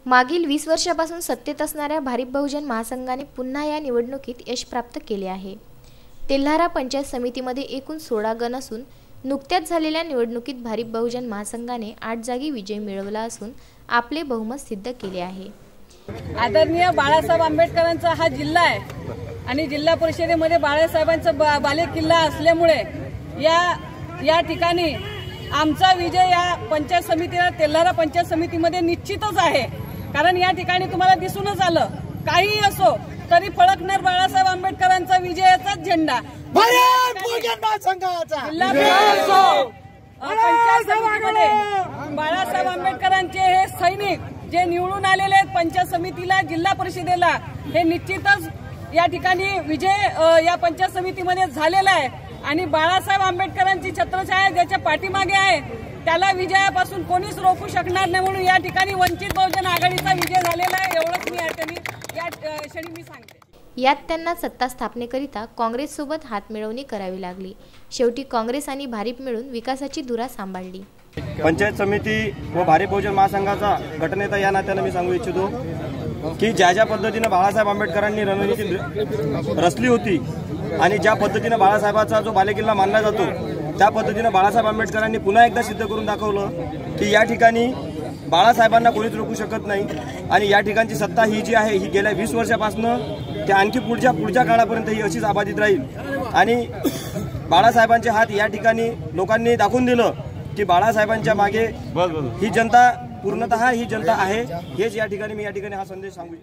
मागील 20 वर्षापासून सत्तेत असणाऱ्या भारिप बहुजन महासंघाने पुन्हा या निवडणुकीत यश प्राप्त केले आहे। तेल्हारा पंचायत समितीमध्ये एकूण 16 गण असून नुकत्याच झालेल्या निवडणुकीत भारिप बहुजन महासंघाने 8 जागी विजय मिळवला असून आपले बहुमत सिद्ध केले आहे। आदरणीय बाळासाहेब आंबेडकरांचा हा जिल्हा आहे आणि जिल्हा परिषदेमध्ये बाळासाहेबांचा बालेकिल्ला असल्यामुळे या ठिकाणी आमचा विजय या पंचायत समितीला तेल्हारा पंचायत समितीमध्ये निश्चितच आहे। कारण या ठिकाणी तुम्हाला दिसूनच आलं, काही असो तरी फळकणार बाळासाहेब आंबेडकरांचा विजयाचाच झेंडा। बाळासाहेब आंबेडकरांचे हे सैनिक जे निवडून आलेले आहेत पंचायत समितीला जिल्हा परिषदेला, हे निश्चितच या ठिकाणी विजय या पंचायत समितीमध्ये झालेला आहे। आणि बाळासाहेब आंबेडकरांची छत्रछाया ज्याच्या पाठीमागे आहे त्याला विजयापासून कोणीच रोखू शकणार नाही, म्हणून या ठिकाणी वंचित बहुजन आघाडीचा विजय झालेला आहे। एवढंच मी या क्षणी मी सांगते। यात त्यांना सत्ता स्थापनेकरिता काँग्रेससोबत हातमिळवणी करावी लागली। शेवटी काँग्रेस आणि भारिप मिळून विकासाची धुरा सांभाळली। पंचायत समिती व भारिप बहुजन महासंघाचा गटनेता या नात्याने मी सांगू इच्छितो की ज्या पद्धतीने बाळासाहेब आंबेडकरांनी रणनीती रचली होती आणि ज्या पद्धतीने बाळासाहेबाचा जो बालेकिल्ला मानला जातो त्या पद्धतीने बाळासाहेब आंबेडकरांनी पुन्हा एकदा सिद्ध करून दाखवलं की या ठिकाणी बाळासाहेबांना कोणीच रोखू शकत नाही। आणि या ठिकाणची सत्ता ही जी आहे ही गेल्या 20 वर्षापासून ते आणखी पुढच्या काळापर्यंत ही अशीच अबाधित राहील। आणि बाळासाहेबांचे हात या ठिकाणी लोकांनी दाखवून दिलं की बाळासाहेबांच्या मागे ही जनता पूर्णतः ही जनता आहे। हेच या ठिकाणी हा संदेश सांगू।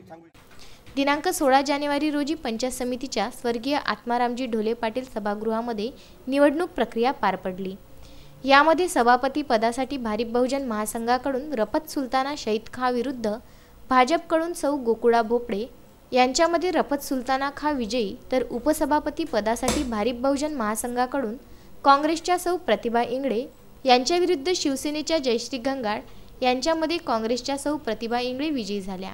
दिनांक 16 जानेवारी रोजी पंचायत समितीच्या स्वर्गीय आत्मारामजी ढोले पाटील सभागृहामध्ये निवडणूक प्रक्रिया पार पडली। यामध्ये सभापती पदासाठी भारिप बहुजन महासंघाकडून रफत सुलताना शहीद खां विरुद्ध भाजपकडून सौ गोकुळा भोपळे यांच्यामध्ये रफत सुलताना खां विजयी, तर उपसभापती पदासाठी भारिप बहुजन महासंघाकडून काँग्रेसच्या सौ प्रतिभा इंगळे यांच्या विरुद्ध शिवसेनेच्या जयश्री घंगाळ यांच्यामध्ये काँग्रेसच्या सौ प्रतिभा इंगळे विजयी झाल्या।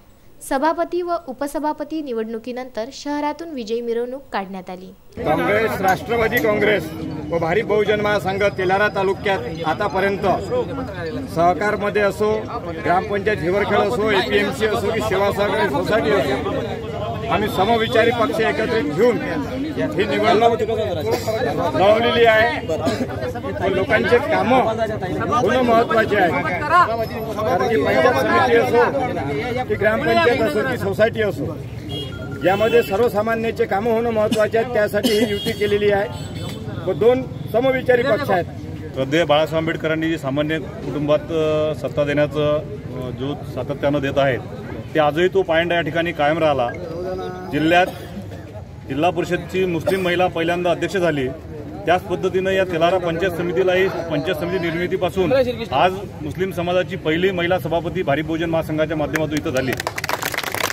सभापती व उपसभापती निवडणुकीनंतर शहरातून विजयी मिरवणूक काढण्यात आली। काँग्रेस, राष्ट्रवादी काँग्रेस व भारिप बहुजन महासंघ तेल्हारा तालुक्यात आतापर्यंत सहकारमध्ये असो, ग्रामपंचायत हिवरखेड असो, एपीएमसी असो की सेवा सहकारी सोसायटी असो, आम्ही समविचारी पक्ष एकत्रित घेऊन ही निवडणूक लढवलेली आहे। लोकांचे कामं होणं महत्वाचे आहे, कारण की पंचायत समिती असो की ग्रामपंचायत असो की सोसायटी असो, यामध्ये सर्वसामान्यांचे कामं होणं महत्वाचे आहेत। त्यासाठी ही युती केलेली आहे व 2 समविचारी पक्ष आहेत। श्रद्धेय बाळासाहेब आंबेडकरांनी जी सामान्य कुटुंबात सत्ता देण्याचं जो सातत्यानं देत आहेत ते आजही तो पायंडा या ठिकाणी कायम राहिला। जिल्ह्यात जिल्हा परिषदची मुस्लिम महिला पहिल्यांदा अध्यक्ष झाली, त्याच पद्धतीनं या तेल्हारा पंचायत समितीलाही पंचायत समिती निर्मितीपासून आज मुस्लिम समाजाची पहिली महिला सभापती भारिप बहुजन महासंघाच्या माध्यमातून इथं झाली।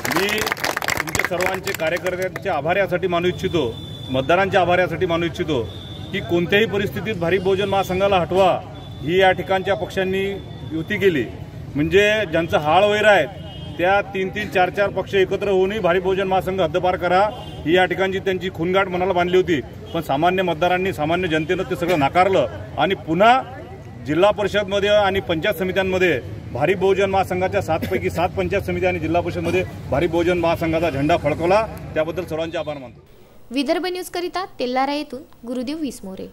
मी तुमच्या सर्वांचे कार्यकर्त्यांचे आभार यासाठी मानू इच्छितो, मतदारांचे आभार यासाठी मानू इच्छितो की कोणत्याही परिस्थितीत भारिप बहुजन महासंघाला हटवा ही या ठिकाणच्या पक्षांनी युती केली। म्हणजे ज्यांचं हाळ वैर आहे त्या 3-3, 4-4 पक्ष एकत्र होऊनही भारिप बहुजन महासंघ हद्दपार करा ही या ठिकाणची त्यांची खूनगाठ मनाला बांधली होती। पण सामान्य मतदारांनी, सामान्य जनतेनं ते सगळं नाकारलं आणि पुन्हा जिल्हा परिषदमध्ये आणि पंचायत समित्यांमध्ये भारिप बहुजन महासंघाच्या 7 पैकी 7 पंचायत समिती आणि जिल्हा परिषदमध्ये भारिप बहुजन महासंघाचा झेंडा फडकवला। त्याबद्दल सर्वांचे आभार मानतो। विदर्भ न्यूज करिता तेल्हारा येथून गुरुदेव विसमोरे।